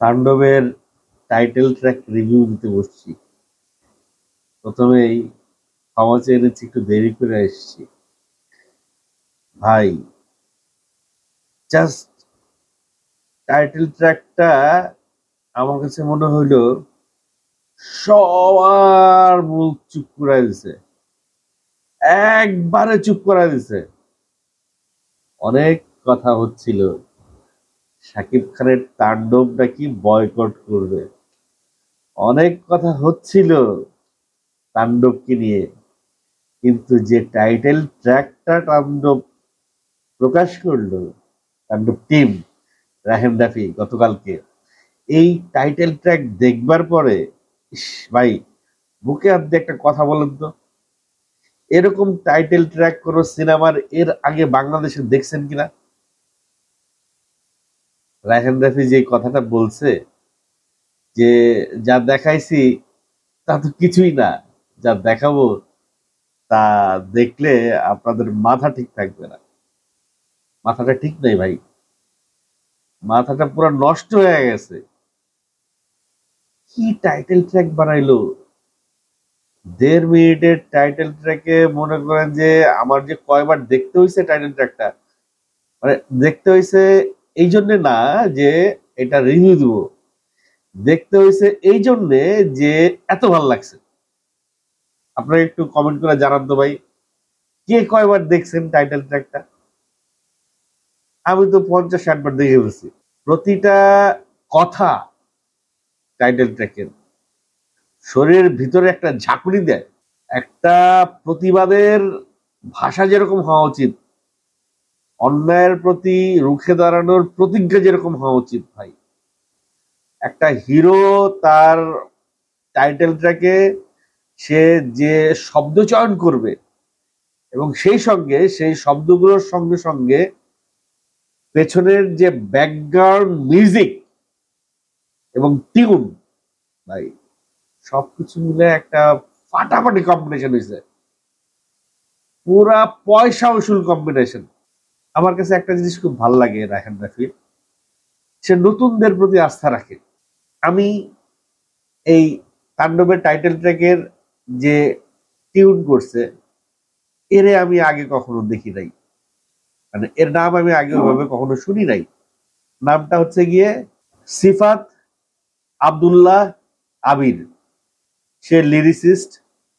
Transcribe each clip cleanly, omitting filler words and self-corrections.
তাণ্ডবের title track review দিতে বসছি। প্রথমেই ক্ষমা চেয়ে নিচ্ছি, একটু দেরি করে এসেছি ভাই। জাস্ট টাইটেল ট্র্যাকটা আমার কাছে মনে হইল সবার মুখ চুপ করাই দিছে, একবারে চুপ করাই দিছে। অনেক কথা হচ্ছিল শাকিব খানের তাণ্ডব নাকি বয়কট করবে, অনেক কথা হচ্ছিল তাণ্ডবকে নিয়ে, কিন্তু যে টাইটেল ট্র্যাকটা তাণ্ডব প্রকাশ করলো, তাণ্ডব টিম রাহেম রাফি গতকালকে, এই টাইটেল ট্র্যাক দেখবার পরে ভাই বুকে হাত দিয়ে একটা কথা বলেন তো, এরকম টাইটেল ট্র্যাক কোন সিনেমার এর আগে বাংলাদেশে দেখছেন কিনা? রাহেম রাফি যে কথাটা বলছে যে যা দেখাইছি তা তো কিছুই না, যা দেখাবো তা দেখলে আপনাদের মাথা ঠিক থাকবে না। মাথাটা ঠিক নেই ভাই, মাথাটা পুরো নষ্ট হয়ে গেছে। কি টাইটেল ট্র্যাক বানাইলো! 1.5 মিনিটের টাইটেল ট্র্যাকে মনে করেন যে আমার যে কয়বার দেখতে হয়েছে টাইটেল ট্র্যাকটা, মানে দেখতে হয়েছে এই জন্যে না যে এটা রিভিউ দিব, দেখতে হয়েছে এই জন্যে যে এত ভালো লাগছে। আপনারা একটু কমেন্ট করে জানান তো ভাই, কে কয়বার দেখছেন টাইটেল ট্র্যাকটা? আমি তো 50-60 বার দেখে ফেলছি। প্রতিটা কথা টাইটেল ট্র্যাকের শরীরের ভিতরে একটা ঝাঁকুনি দেয়। একটা প্রতিবাদের ভাষা যেরকম হওয়া উচিত, অন্যায়ের প্রতি রুখে দাঁড়ানোর প্রতিজ্ঞা যেরকম হওয়া উচিত ভাই, একটা হিরো তার টাইটেল ট্র্যাকে সে যে শব্দ চয়ন করবে এবং সেই সঙ্গে সেই শব্দগুলোর সঙ্গে সঙ্গে পেছনের যে ব্যাকগ্রাউন্ড মিউজিক এবং টিউন ভাই, সবকিছু মিলে একটা ফাটাফাটি কম্বিনেশন হয়েছে, পুরা পয়সা উসুল কম্বিনেশন। আমার কাছে একটা জিনিস খুব ভালো লাগে রায়হান রাফির, সে নতুনদের প্রতি আস্থা রাখে। আমি এই তাণ্ডবের টাইটেল ট্র্যাকের যে টিউন করছে, এর আমি আগে কখনো দেখি নাই, মানে এর নাম আমি আগে ওইভাবে কখনো শুনি নাই। নামটা হচ্ছে গিয়ে সিফাত আব্দুল্লাহ আবির। সে লিরিসিস্ট,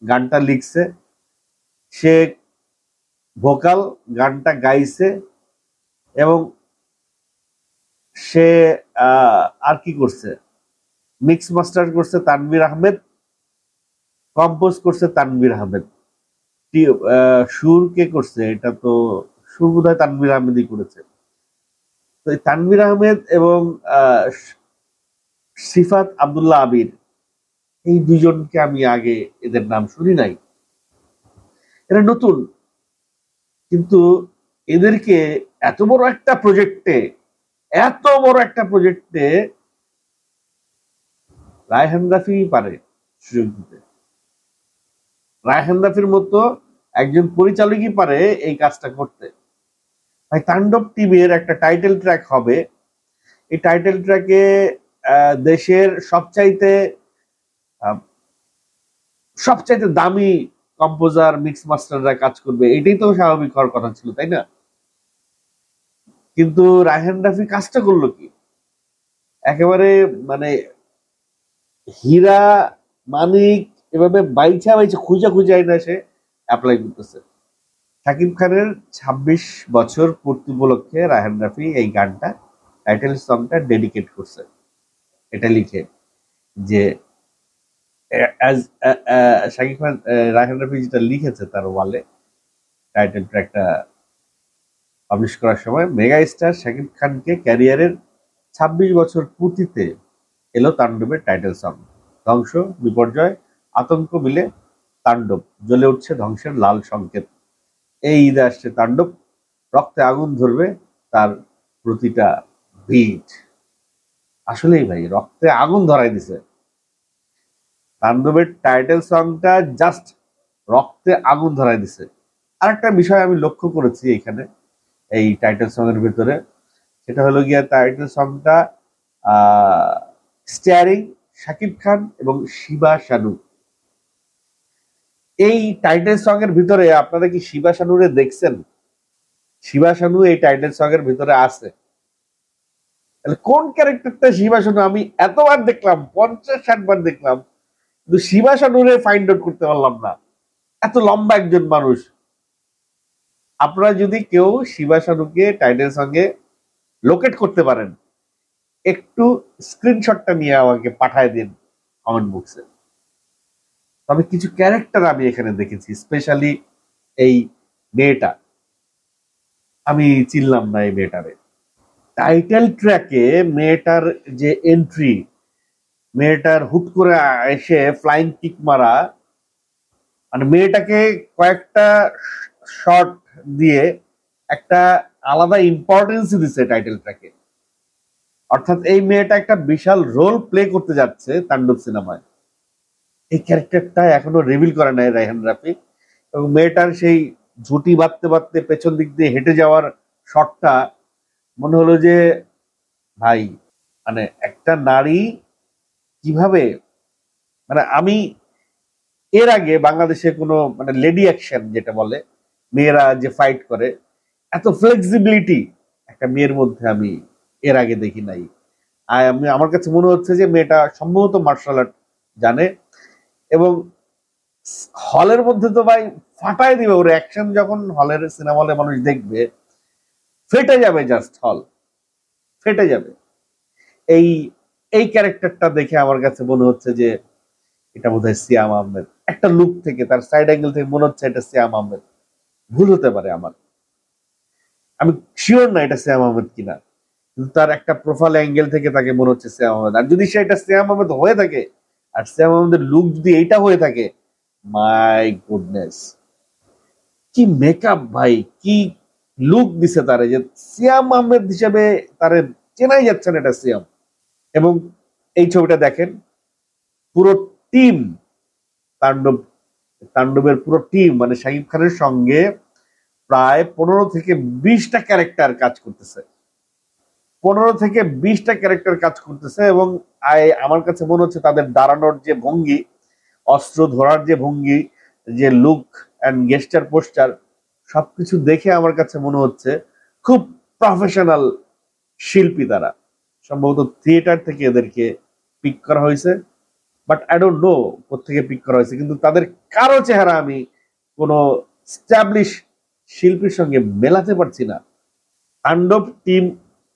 গানটা লিখছে, সে ভোকাল, গানটা গাইছে, এবং সে আর কি করছে, মিক্স মাস্টার করছে তানভীর আহমেদ, কম্পোজ করছে তানভীর আহমেদ, সুর কে করছে, এটা তো সুর বোধহয় তানভীর আহমেদই করেছে। তো তানভীর আহমেদ এবং সিফাত আব্দুল্লাহ আবির, এই দুজনকে আমি আগে এদের নাম শুনি নাই, এরা নতুন, কিন্তু এদেরকে এত বড় একটা প্রজেক্টে, এত বড় একটা প্রজেক্টে রায়হান রাফি পারে সুযোগ দিতে। রায়হান রাফির মতো একজন পরিচালকই পারে এই কাজটা করতে। ভাই তাণ্ডব টিমের একটা টাইটেল ট্র্যাক হবে, এই টাইটেল ট্র্যাকে দেশের সবচাইতে দামি কম্পোজার মিক্স মাস্টাররা কাজ করবে, এটাই তো স্বাভাবিক হওয়ার কথা ছিল, তাই না? কিন্তু রায়হান রাফি কাজটা করলো কি, একেবারে মানে হীরা মানিক এভাবে বাইছা বাইছা খুঁজা খুঁজাই না সে অ্যাপ্লাই করতেছে। শাকিব খানের 26 বছর পূর্তি উপলক্ষে রায়হান রাফি এই গানটা, টাইটেল সংটা ডেডিকেট করছে। এটা লিখে যে শাকিব খান, রায়হান রাফি যেটা লিখেছে তার ওয়ালে টাইটেল ট্র্যাকটা পাবলিশ করার সময়, মেগা স্টার শাকিব খানকে ক্যারিয়ারের 26 বছর পূর্তিতে এলো তাণ্ডবের টাইটেল সং। ধ্বংস, বিপর্যয়, আতঙ্ক মিলে তাণ্ডব, জ্বলে উঠছে ধ্বংসের লাল সংকেত। এই ঈদে আসছে তাণ্ডব, রক্তে আগুন ধরবে তার প্রতিটা বিট। আসলেই ভাই রক্তে আগুন ধরাই দিছে। তাণ্ডবের টাইটেল সংটা জাস্ট রক্তে আগুন ধরাই দিছে। আরেকটা বিষয় আমি লক্ষ্য করেছি এখানে এই টাইটেল সং এর ভিতরে, সেটা হলো গিয়া টাইটেল সংটা স্টারিং শাকিব খান এবং শিবা শানু। এই টাইটেল সং এর ভিতরে আপনারা কি শিবা শানুরে দেখছেন? শিবা শানু এই টাইটেল সং এর ভিতরে আছে। তাহলে কোন ক্যারেক্টারটা শিবা শানু? আমি এতবার দেখলাম, 50-60 বার দেখলাম, কিন্তু শিবা শানুরে ফাইন্ড আউট করতে পারলাম না। এত লম্বা একজন মানুষ। আপনারা যদি কেউ শিবা শানুকে টাইটেল সঙ্গে লোকেট করতে পারেন, একটু স্ক্রিনশটটা নিয়ে আমাকে পাঠায় দিন কমেন্ট বক্সে। তবে কিছু ক্যারেক্টার আমি এখানে দেখেছি, স্পেশালি এই মেয়েটা, আমি চিনলাম না এই মেয়েটারে। টাইটেল ট্র্যাকে মেয়েটার যে এন্ট্রি, মেয়েটার হুট করে এসে ফ্লাইং কিক মারা, মানে মেয়েটাকে কয়েকটা শট দিয়ে একটা আলাদা ইম্পর্টেন্স দিচ্ছে টাইটেল ট্র্যাকে। অর্থাৎ এই মেয়েটা একটা বিশাল রোল প্লে করতে যাচ্ছে তাণ্ডব সিনেমায়। এই ক্যারেক্টারটা এখনো রিভিল করে নাই রায়হান রাফি। এবং মেয়েটার সেই ঝুঁটি বাঁধতে বাঁধতে পেছন দিক দিয়ে হেঁটে যাওয়ার শটটা, মনে হলো যে ভাই, মানে একটা নারী কিভাবে, মানে আমি এর আগে বাংলাদেশে কোনো মানে লেডি অ্যাকশন যেটা বলে, মেয়েরা যে ফাইট করে, এত ফ্লেক্সিবিলিটি একটা মেয়ের মধ্যে আমি এর আগে দেখি নাই। আর আমি, আমার কাছে মনে হচ্ছে যে মেয়েটা সম্ভবত মার্শাল আর্ট জানে। এবং হলের মধ্যে তো ভাই ফাটাই দিবে ওর অ্যাকশন, যখন হলের সিনেমা হলে মানুষ দেখবে ফেটে যাবে, জাস্ট হল ফেটে যাবে। এই এই ক্যারেক্টারটা দেখে আমার কাছে মনে হচ্ছে যে এটা বোধহয় সিয়াম আহমেদ। একটা লুক থেকে, তার সাইড অ্যাঙ্গেল থেকে মনে হচ্ছে এটা সিয়াম আহমেদ। ভুল হতে পারে আমার, আমি শিওর না এটা সিয়াম আহমেদ কিনা, কিন্তু তার একটা প্রোফাইল অ্যাঙ্গেল থেকে তাকে মনে হচ্ছে সিয়াম আহমেদ। আর যদি সে এটা সিয়াম আহমেদ হয়ে থাকে, আর সিয়াম আহমেদের লুক যদি এইটা হয়ে থাকে, মাই গুডনেস, কি মেকআপ ভাই, কি লুক দিছে তারে, যে সিয়াম আহমেদ হিসেবে তারে চেনাই যাচ্ছে না এটা সিয়াম। এবং এই ছবিটা দেখেন, পুরো টিম, তাণ্ডব, তাণ্ডবের পুরো টিম, মানে শাকিব খানের সঙ্গে প্রায় 15 থেকে 20টা ক্যারেক্টার কাজ করতেছে। 15 থেকে 20টা ক্যারেক্টার কাজ করতেছে। এবং আমার কাছে মনে হচ্ছে তাদের দাঁড়ানোর যে ভঙ্গি, অস্ত্র ধরার যে ভঙ্গি, যে লুক অ্যান্ড গেস্টার পোস্টার, সবকিছু দেখে আমার কাছে মনে হচ্ছে খুব প্রফেশনাল শিল্পী তারা। সম্ভবত থিয়েটার থেকে এদেরকে পিক করা হয়েছে, বাট আই ডোন্ট নো কোথেকে পিক করা হয়েছে। কিন্তু তাদের কারো চেহারা আমি কোনো স্ট্যাবলিশ শিল্পীর সঙ্গে মেলাতে পারছি না। তাণ্ডব টিম,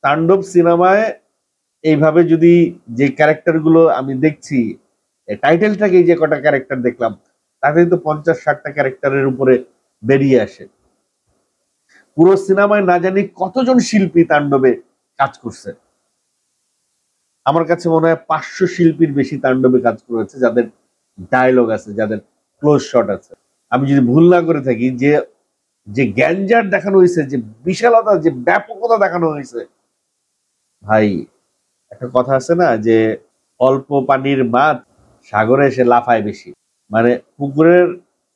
তাণ্ডব সিনেমায় এইভাবে যদি যে ক্যারেক্টার গুলো আমি দেখছি, টাইটেলটাকে যে কটা ক্যারেক্টার দেখলাম, তাতে কিন্তু 50-60টা ক্যারেক্টারের উপরে বেরিয়ে আসে। পুরো সিনেমায় না জানি কতজন শিল্পী তাণ্ডবে কাজ করছে। আমার কাছে মনে হয় 500 শিল্পীর বেশি তাণ্ডবে কাজ করেছে, যাদের ডায়লগ আছে, যাদের ক্লোজ শট আছে। আমি যদি ভুল না করে থাকি, যে যে গ্যাঞ্জার দেখানো হয়েছে, যে বিশালতা, যে ব্যাপকতা দেখানো হয়েছে, ভাই একটা কথা আছে না, যে অল্প পানির মাছ সাগরে এসে লাফায় বেশি। মানে পুকুরের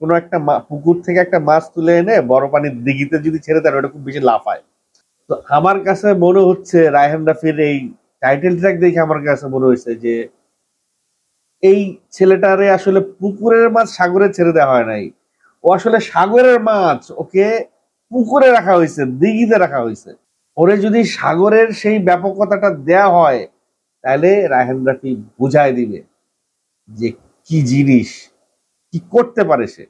কোনো একটা পুকুর থেকে একটা মাছ তুলে এনে বড় পানির দিঘিতে যদি ছেড়ে দেয়, ওটা খুব বেশি লাফায়। তো আমার কাছে মনে হচ্ছে রায়হান রাফির এই টাইটেল ট্র্যাক দেখে আমার কাছে মনে হয়েছে যে এই ছেলেটারে আসলে পুকুরের মাছ সাগরে ছেড়ে দেওয়া হয় নাই, ও আসলে সাগরের মাছ, ওকে পুকুরে রাখা হয়েছে, দিঘিতে রাখা হয়েছে। ওরে যদি সাগরের সেই ব্যাপকতাটা দেয়া হয়, তাহলে রায়হান রাফি বুঝায় দিবে যে কি জিনিস, কি করতে পারে সে।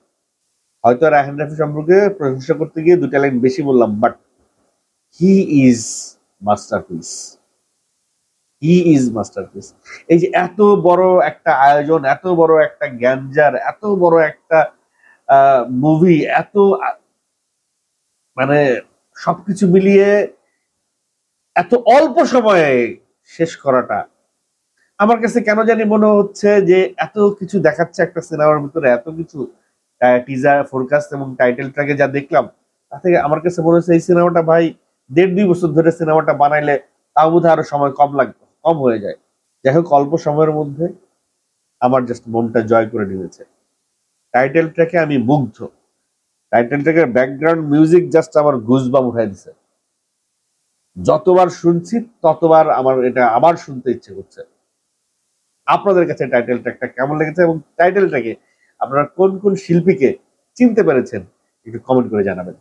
হয়তো রায়হান রাফি সম্পর্কে প্রশংসা করতে গিয়ে 2টা লাইন বেশি বললাম, but he is masterpiece, he is masterpiece. এই যে এত বড় একটা আয়োজন, এত বড় একটা গ্যাঞ্জার, এত বড় একটা মুভি, এত মানে সবকিছু মিলিয়ে এত অল্প সময়ে শেষ করাটা, আমার কাছে কেন জানি মনে হচ্ছে যে এত কিছু দেখাচ্ছে একটা সিনেমার ভিতরে, এত কিছু টিজার, ফোরকাস্ট এবং টাইটেল ট্র্যাকে যা দেখলাম, তা থেকে আমার কাছে মনে হচ্ছে এই সিনেমাটা ভাই 1.5-2 বছর ধরে সিনেমাটা বানাইলে তাও বোধহয় আরো সময় কম হয়ে যায়। যাই হোক, অল্প সময়ের মধ্যে আমার জাস্ট মনটা জয় করে নিয়েছে। টাইটেল ট্র্যাকে আমি মুগ্ধ। টাইটেল ট্র্যাকের ব্যাকগ্রাউন্ড মিউজিক জাস্ট আমার গুজবাম উঠাই দিছে। যতবার শুনছি ততবার আমার এটা আবার শুনতে ইচ্ছে করছে। আপনাদের কাছে টাইটেল ট্র্যাকটা কেমন লেগেছে এবং টাইটেল ট্র্যাকে আপনারা কোন কোন শিল্পীকে চিনতে পেরেছেন একটু কমেন্ট করে জানাবেন।